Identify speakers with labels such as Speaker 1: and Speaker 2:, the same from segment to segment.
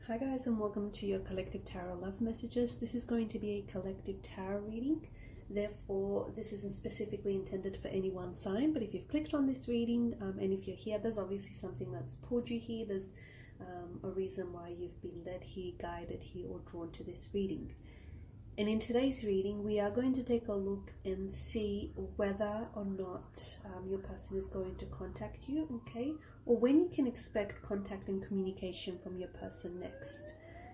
Speaker 1: Hi guys, and welcome to your collective tarot love messages. This is going to be a collective tarot reading. Therefore, this isn't specifically intended for any one sign, but if you've clicked on this reading and if you're here, there's obviously something that's pulled you here. There's a reason why you've been led here, guided here, or drawn to this reading. And in today's reading, we are going to take a look and see whether or not your person is going to contact you, okay? Or when you can expect contact and communication from your person next.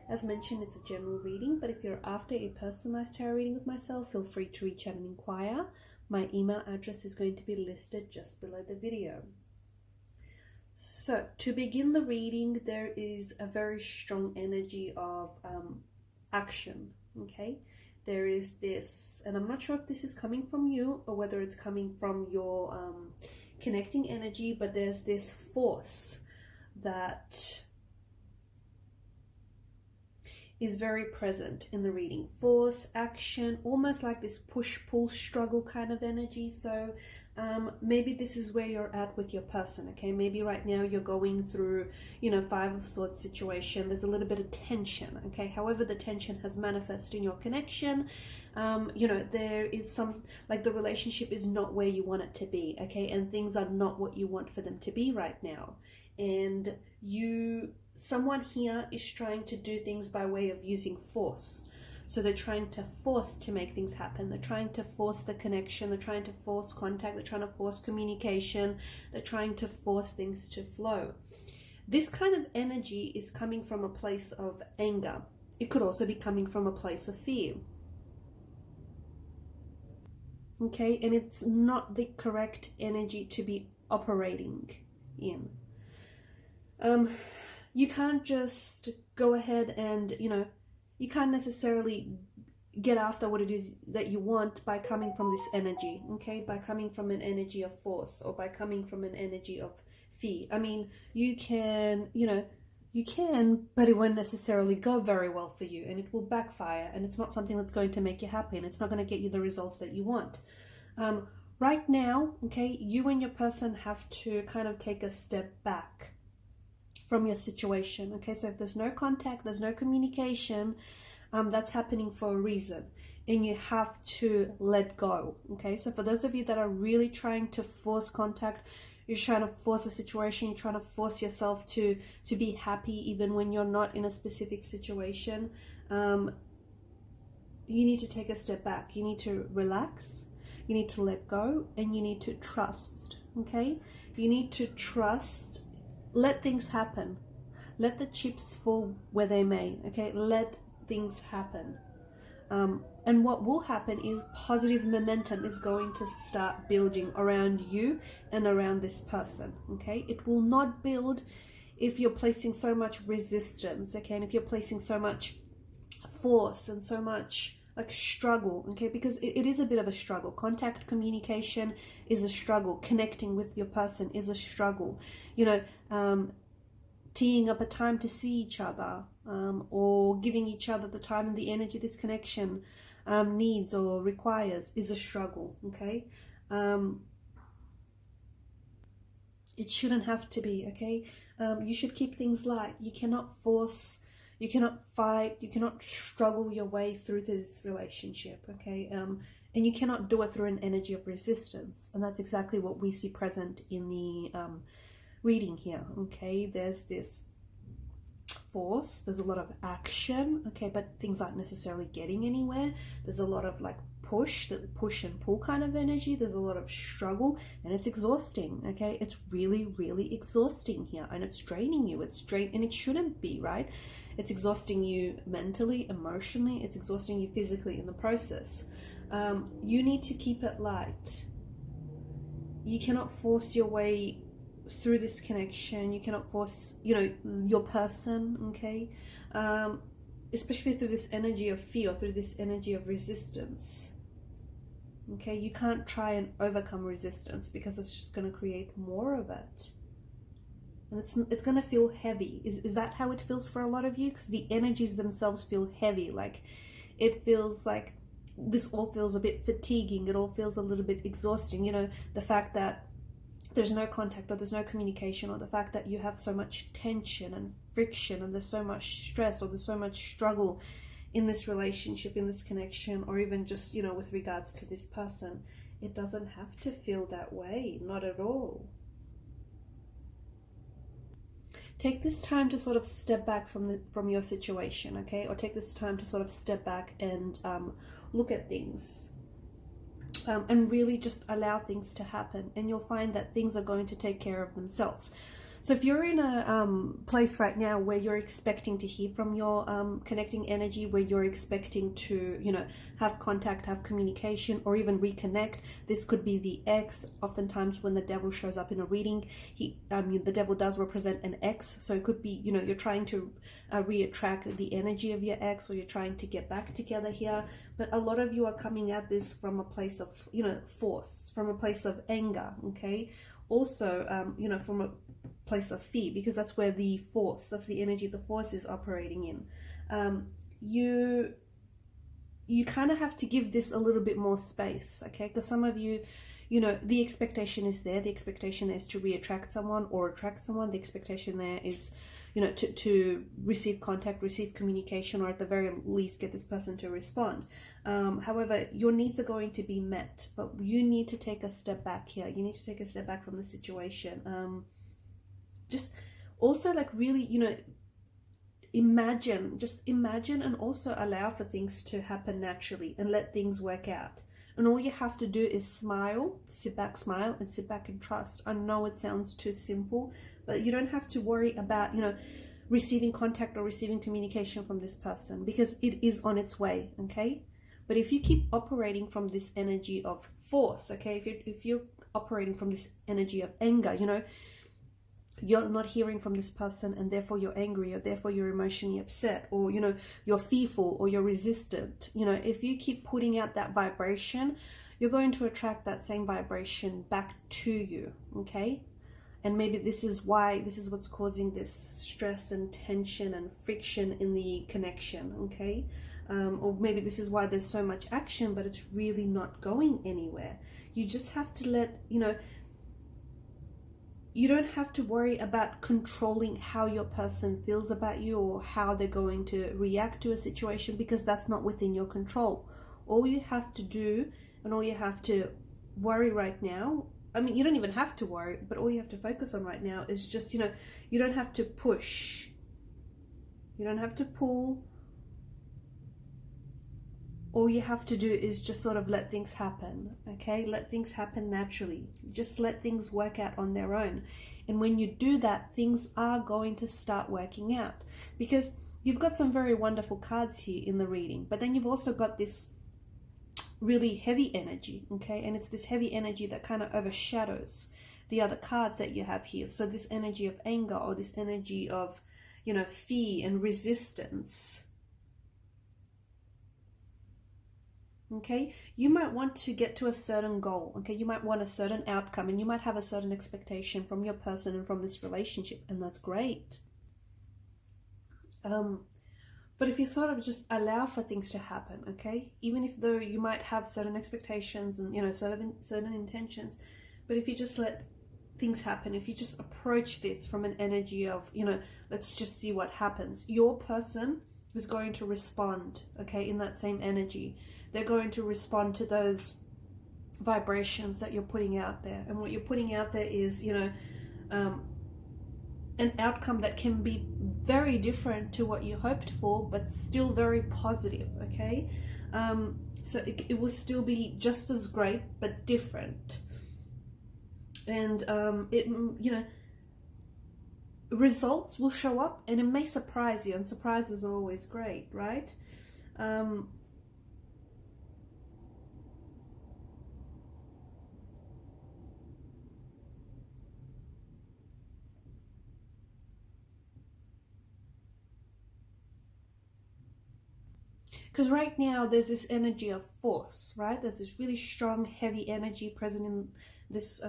Speaker 1: As mentioned, it's a general reading, but if you're after a personalized tarot reading with myself, feel free to reach out and inquire. My email address is going to be listed just below the video. So, to begin the reading, there is a very strong energy of action, okay? There is this, and I'm not sure if this is coming from you or whether it's coming from your connecting energy, but there's this force that is very present in the reading. Force, action, almost like this push-pull struggle kind of energy. So maybe this is where you're at with your person, okay? Maybe right now you're going through, Five of Swords situation. There's a little bit of tension, okay? However, the tension has manifested in your connection. There is some, like, the relationship is not where you want it to be, okay? And things are not what you want for them to be right now. And someone here is trying to do things by way of using force. So they're trying to force to make things happen. They're trying to force the connection. They're trying to force contact. They're trying to force communication. They're trying to force things to flow. This kind of energy is coming from a place of anger. It could also be coming from a place of fear. Okay, and it's not the correct energy to be operating in. You can't just go ahead and, you can't necessarily get after what it is that you want by coming from this energy, okay? By coming from an energy of force or by coming from an energy of fear. I mean, you can, but it won't necessarily go very well for you, and it will backfire, and it's not something that's going to make you happy, and it's not going to get you the results that you want. Right now, okay, you and your person have to kind of take a step back from your situation, okay? So if there's no contact, there's no communication, that's happening for a reason, and you have to let go, okay? So for those of you that are really trying to force contact, you're trying to force a situation, you're trying to force yourself to be happy even when you're not in a specific situation, you need to take a step back. You need to relax, you need to let go, and you need to trust, okay? You need to trust. Let things happen. Let the chips fall where they may, okay? Let things happen. And what will happen is positive momentum is going to start building around you and around this person, okay? It will not build if you're placing so much resistance, okay? And if you're placing so much force and so much like struggle, okay? Because it is a bit of a struggle. Contact, communication is a struggle. Connecting with your person is a struggle. Teeing up a time to see each other, or giving each other the time and the energy this connection needs or requires is a struggle, okay? It shouldn't have to be, okay? You should keep things light. You cannot force, you cannot fight, you cannot struggle your way through this relationship, okay? And you cannot do it through an energy of resistance. And that's exactly what we see present in the reading here, okay? There's this force, there's a lot of action, okay, but things aren't necessarily getting anywhere. There's a lot of like push and pull kind of energy. There's a lot of struggle, and it's exhausting, okay? It's really, really exhausting here, and it's draining you. It's and it shouldn't be, right? It's exhausting you mentally, emotionally, it's exhausting you physically in the process. You need to keep it light. You cannot force your way through this connection. You cannot force, your person, okay? Especially through this energy of fear, through this energy of resistance, okay? You can't try and overcome resistance because it's just going to create more of it. And it's going to feel heavy. Is that how it feels for a lot of you? Because the energies themselves feel heavy. Like, it feels like this all feels a bit fatiguing. It all feels a little bit exhausting. The fact that there's no contact, or there's no communication, or the fact that you have so much tension and friction and there's so much stress or there's so much struggle in this relationship, in this connection, or even just, you know, with regards to this person. It doesn't have to feel that way, not at all. Take this time to sort of step back from your situation, okay? Or take this time to sort of step back and look at things and really just allow things to happen. And you'll find that things are going to take care of themselves. So if you're in a place right now where you're expecting to hear from your connecting energy, where you're expecting to, you know, have contact, have communication, or even reconnect, this could be the ex. Oftentimes when the devil shows up in a reading, the devil does represent an ex. So it could be, you know, you're trying to reattract the energy of your ex, or you're trying to get back together here. But a lot of you are coming at this from a place of, you know, force, from a place of anger, okay? Also, you know, from a place of fear, because that's where the force, that's the energy the force is operating in. You kind of have to give this a little bit more space, okay? Because some of you, you know, the expectation is there. The expectation is to reattract someone or attract someone. The expectation there is, you know, to receive contact, receive communication, or at the very least get this person to respond. However, your needs are going to be met, but you need to take a step back here. You need to take a step back from the situation. Just also, like, really, you know, just imagine and also allow for things to happen naturally and let things work out. And all you have to do is smile, sit back, smile, and sit back and trust. I know it sounds too simple, but you don't have to worry about, you know, receiving contact or receiving communication from this person, because it is on its way, okay? But if you keep operating from this energy of force, okay, if you're operating from this energy of anger, you know, you're not hearing from this person and therefore you're angry, or therefore you're emotionally upset, or, you know, you're fearful, or you're resistant. You know, if you keep putting out that vibration, you're going to attract that same vibration back to you, okay? And maybe this is what's causing this stress and tension and friction in the connection, okay? Or maybe this is why there's so much action, but it's really not going anywhere. You just have to let, you know, you don't have to worry about controlling how your person feels about you or how they're going to react to a situation, because that's not within your control. All you have to do and all you have to worry right now, I mean, you don't even have to worry, but all you have to focus on right now is just, you know, you don't have to push. You don't have to pull. All you have to do is just sort of let things happen, okay? Let things happen naturally. Just let things work out on their own. And when you do that, things are going to start working out, because you've got some very wonderful cards here in the reading, but then you've also got this really heavy energy, okay? And it's this heavy energy that kind of overshadows the other cards that you have here. So this energy of anger, or this energy of, you know, fear and resistance. Okay, you might want to get to a certain goal, okay? You might want a certain outcome, and you might have a certain expectation from your person and from this relationship, and that's great. But if you sort of just allow for things to happen, okay? Even if though you might have certain expectations and, you know, certain intentions, but if you just let things happen, if you just approach this from an energy of, you know, let's just see what happens, your person is going to respond, okay, in that same energy. They're going to respond to those vibrations that you're putting out there. And what you're putting out there is, you know, an outcome that can be very different to what you hoped for, but still very positive, okay? So it will still be just as great, but different. And, you know, results will show up, and it may surprise you, and surprises are always great, right? Because right now there's this energy of force, right? There's this really strong, heavy energy present in this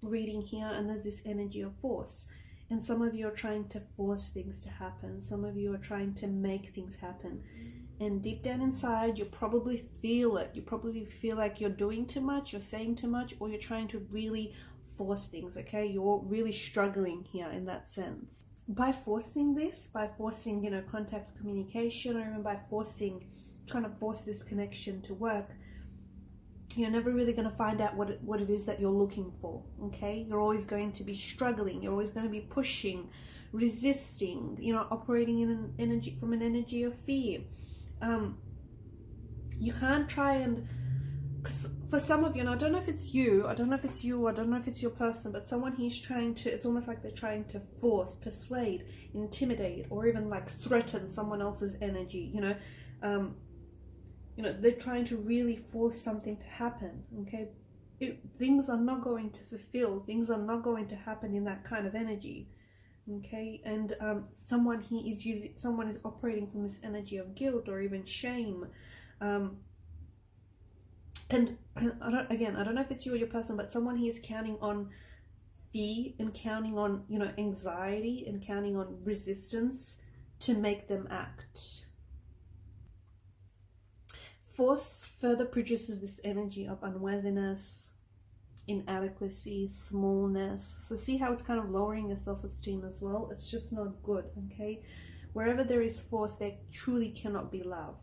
Speaker 1: reading here, and there's this energy of force. And some of you are trying to force things to happen. Some of you are trying to make things happen. And deep down inside, you probably feel it. You probably feel like you're doing too much, you're saying too much, or you're trying to really force things, okay? You're really struggling here in that sense. by forcing this, by forcing, you know, contact, communication, or even by trying to force this connection to work, you're never really going to find out what it is that you're looking for. Okay, you're always going to be struggling, you're always going to be pushing, resisting, you know, operating in an energy, from an energy of fear. You can't try and, for some of you, and I don't know if it's you, I don't know if it's your person, but someone he's trying to, it's almost like they're trying to force, persuade, intimidate, or even like threaten someone else's energy, you know. You know, they're trying to really force something to happen. Okay, things are not going to fulfill, things are not going to happen in that kind of energy. Okay, and someone is operating from this energy of guilt or even shame. And I don't know if it's you or your person, but someone here is counting on fear and counting on, you know, anxiety and counting on resistance to make them act. Force further produces this energy of unworthiness, inadequacy, smallness. So see how it's kind of lowering your self-esteem as well? It's just not good, okay? Wherever there is force, there truly cannot be love.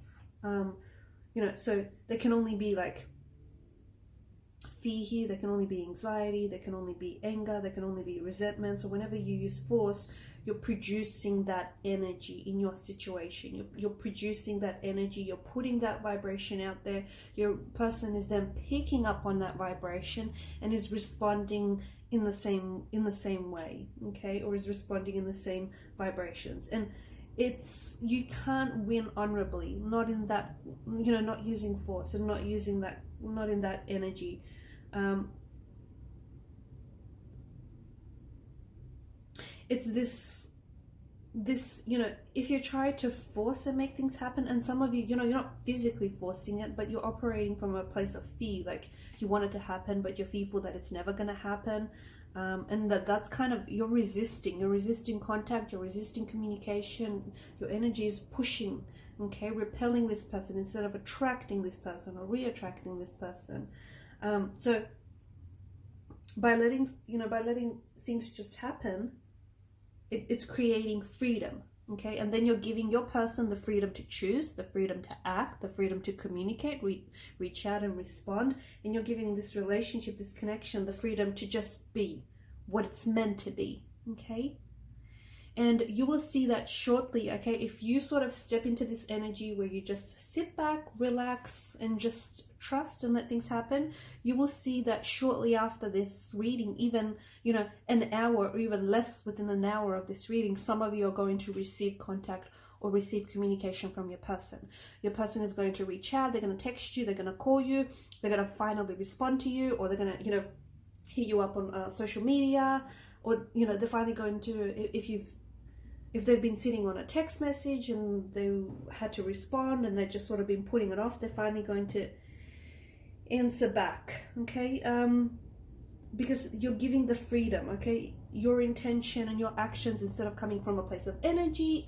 Speaker 1: You know, so there can only be like fear here, there can only be anxiety, there can only be anger, there can only be resentment. So whenever you use force, you're producing that energy in your situation. You're producing that energy, you're putting that vibration out there. Your person is then picking up on that vibration and is responding in the same way, okay, or is responding in the same vibrations. And you can't win honorably, not in that, you know, not using force and not in that energy. It's this, you know, if you try to force and make things happen, and some of you, you know, you're not physically forcing it, but you're operating from a place of fear, like you want it to happen, but you're fearful that it's never going to happen. And that's kind of, you're resisting contact, you're resisting communication, your energy is pushing, okay, repelling this person instead of attracting this person or re-attracting this person. So by letting things just happen, it's creating freedom, okay? And then you're giving your person the freedom to choose, the freedom to act, the freedom to communicate, reach out and respond. And you're giving this relationship, this connection, the freedom to just be what it's meant to be, okay? And you will see that shortly, okay? If you sort of step into this energy where you just sit back, relax, and just trust and let things happen, you will see that shortly after this reading, even, you know, an hour or even less within an hour of this reading, some of you are going to receive contact or receive communication from your person. Your person is going to reach out, they're going to text you, they're going to call you, they're going to finally respond to you, or they're going to, you know, hit you up on social media, or, you know, they're finally going to, if they've been sitting on a text message and they had to respond and they've just sort of been putting it off, they're finally going to answer back, okay? Because you're giving the freedom, okay? Your intention and your actions, instead of coming from a place of energy,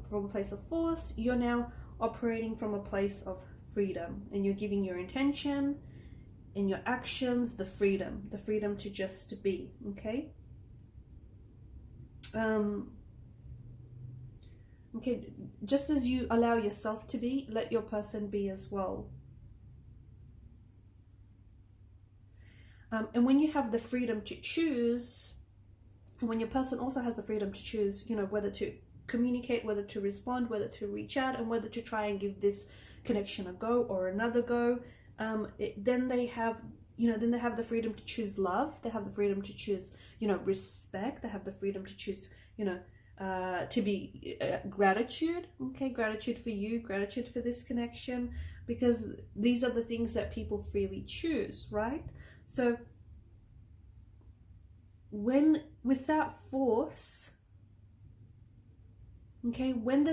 Speaker 1: from a place of force, you're now operating from a place of freedom, and you're giving your intention and your actions the freedom to just be, okay? Okay, just as you allow yourself to be, let your person be as well. And when you have the freedom to choose, and when your person also has the freedom to choose, you know, whether to communicate, whether to respond, whether to reach out, and whether to try and give this connection a go or another go, then they have, you know, then they have the freedom to choose love. They have the freedom to choose, you know, respect. They have the freedom to choose, you know, to be gratitude, okay? Gratitude for you, gratitude for this connection, because these are the things that people freely choose, right? So without force, okay, when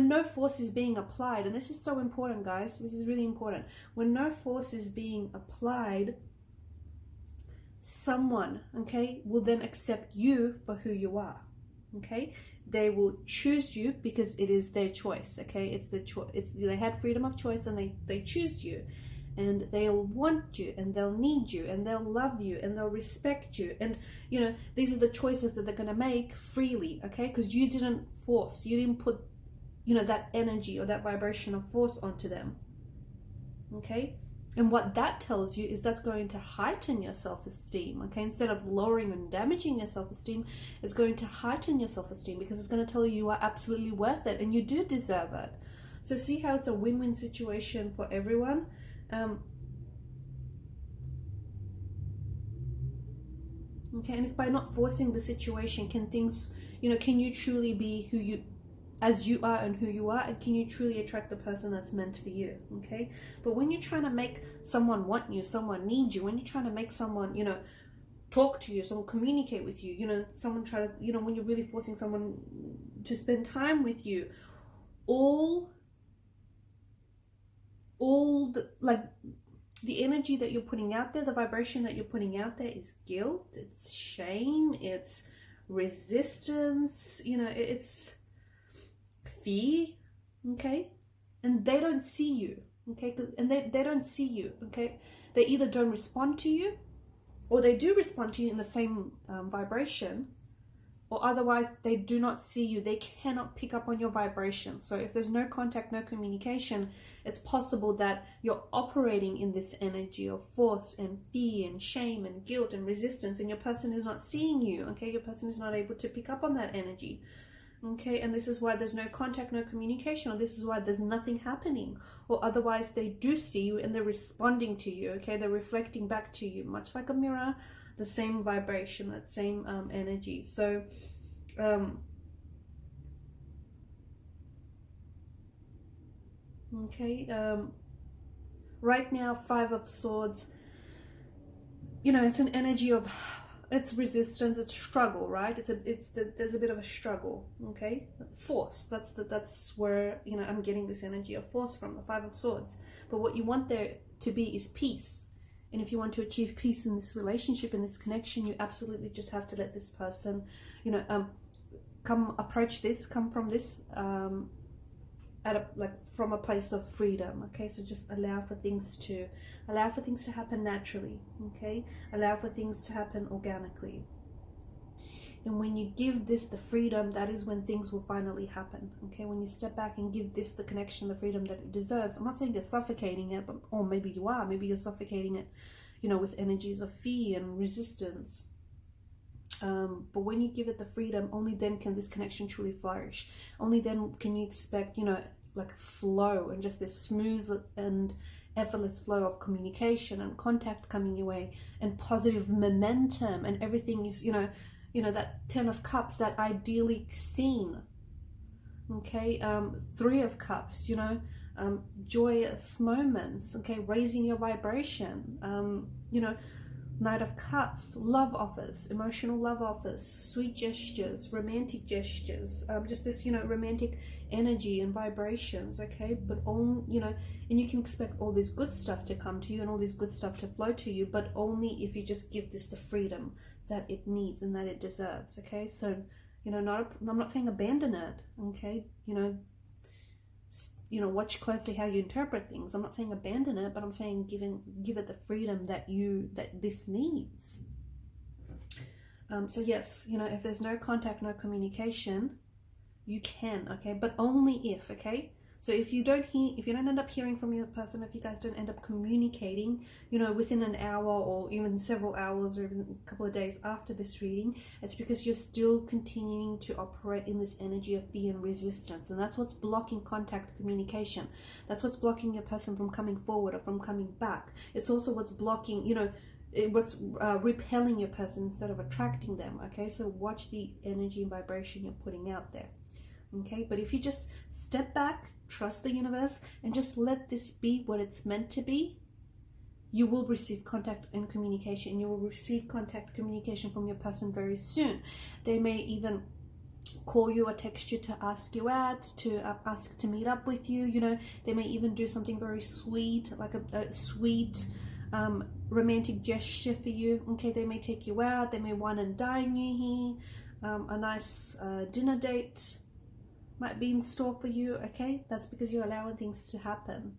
Speaker 1: no force is being applied, and this is so important, guys, this is really important. When no force is being applied, someone, okay, will then accept you for who you are, okay? They will choose you because it is their choice, okay? It's the choice. They had freedom of choice, and they choose you. and they'll want you, and they'll need you, and they'll love you, and they'll respect you. And you know, these are the choices that they're going to make freely, okay? Because you didn't force, you didn't put, you know, that energy or that vibration of force onto them, okay? And what that tells you is that's going to heighten your self-esteem, okay? Instead of lowering and damaging your self-esteem, it's going to heighten your self-esteem, because it's going to tell you you are absolutely worth it and you do deserve it. So see how it's a win-win situation for everyone. Okay, and it's by not forcing the situation, can things, you know, can you truly be who you, as you are and who you are, and can you truly attract the person that's meant for you, okay? But when you're trying to make someone want you, someone need you, when you're trying to make someone, you know, talk to you, someone communicate with you, you know, someone try to, you know, when you're really forcing someone to spend time with you, all the, like, the energy that you're putting out there, the vibration that you're putting out there is guilt, it's shame, it's resistance, you know, it's fear, okay? And they don't see you, okay? And they don't see you, okay? They either don't respond to you, or they do respond to you in the same vibration, or otherwise they do not see you. They cannot pick up on your vibration. So if there's no contact, no communication, it's possible that you're operating in this energy of force and fear and shame and guilt and resistance, and your person is not seeing you, okay? Your person is not able to pick up on that energy, okay? And this is why there's no contact, no communication, or this is why there's nothing happening, or otherwise they do see you and they're responding to you, okay? They're reflecting back to you, much like a mirror, the same vibration, that same energy. So okay, right now, Five of Swords, you know, it's an energy of, it's resistance, it's struggle, right? There's a bit of a struggle, okay? Force, that's where, you know, I'm getting this energy of force from, the Five of Swords. But what you want there to be is peace. And if you want to achieve peace in this relationship, in this connection, you absolutely just have to let this person, you know, come from this from a place of freedom, okay? So just allow for things to happen naturally, okay? Allow for things to happen organically. And when you give this the freedom, that is when things will finally happen, okay? When you step back and give this the connection, the freedom that it deserves. I'm not saying you're suffocating it, but, or maybe you are. Maybe you're suffocating it, you know, with energies of fear and resistance. But when you give it the freedom, only then can this connection truly flourish. Only then can you expect, you know, like flow and just this smooth and effortless flow of communication and contact coming your way, and positive momentum, and everything is, you know, that 10 of Cups, that ideally scene, okay? Three of Cups, you know, joyous moments, okay? Raising your vibration, you know, Knight of Cups, love offers, emotional love offers, sweet gestures, romantic gestures, just this, you know, romantic energy and vibrations, okay? But all, you know, and you can expect all this good stuff to come to you and all this good stuff to flow to you, but only if you just give this the freedom that it needs and that it deserves, okay? So, you know, I'm not saying abandon it, okay? You know, watch closely how you interpret things. I'm not saying abandon it, but I'm saying give it the freedom that this needs. So yes, you know, if there's no contact, no communication, you can, okay? But only if, okay? So if you don't end up hearing from your person, if you guys don't end up communicating, you know, within an hour or even several hours or even a couple of days after this reading, it's because you're still continuing to operate in this energy of fear and resistance. And that's what's blocking contact, communication. That's what's blocking your person from coming forward or from coming back. It's also what's blocking, you know, what's repelling your person instead of attracting them, okay? So watch the energy and vibration you're putting out there, okay? But if you just step back, trust the universe, and just let this be what it's meant to be, you will receive contact and communication. You will receive contact communication from your person very soon. They may even call you or text you to ask you out, to ask to meet up with you. You know, they may even do something very sweet, like a sweet romantic gesture for you, okay? They may take you out, they may wine and dine you here, a nice dinner date might be in store for you, okay? That's because you're allowing things to happen.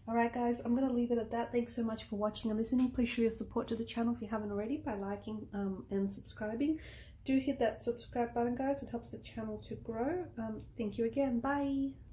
Speaker 1: Alright guys, I'm going to leave it at that. Thanks so much for watching and listening. Please show your support to the channel if you haven't already by liking and subscribing. Do hit that subscribe button guys, it helps the channel to grow. Thank you again, bye.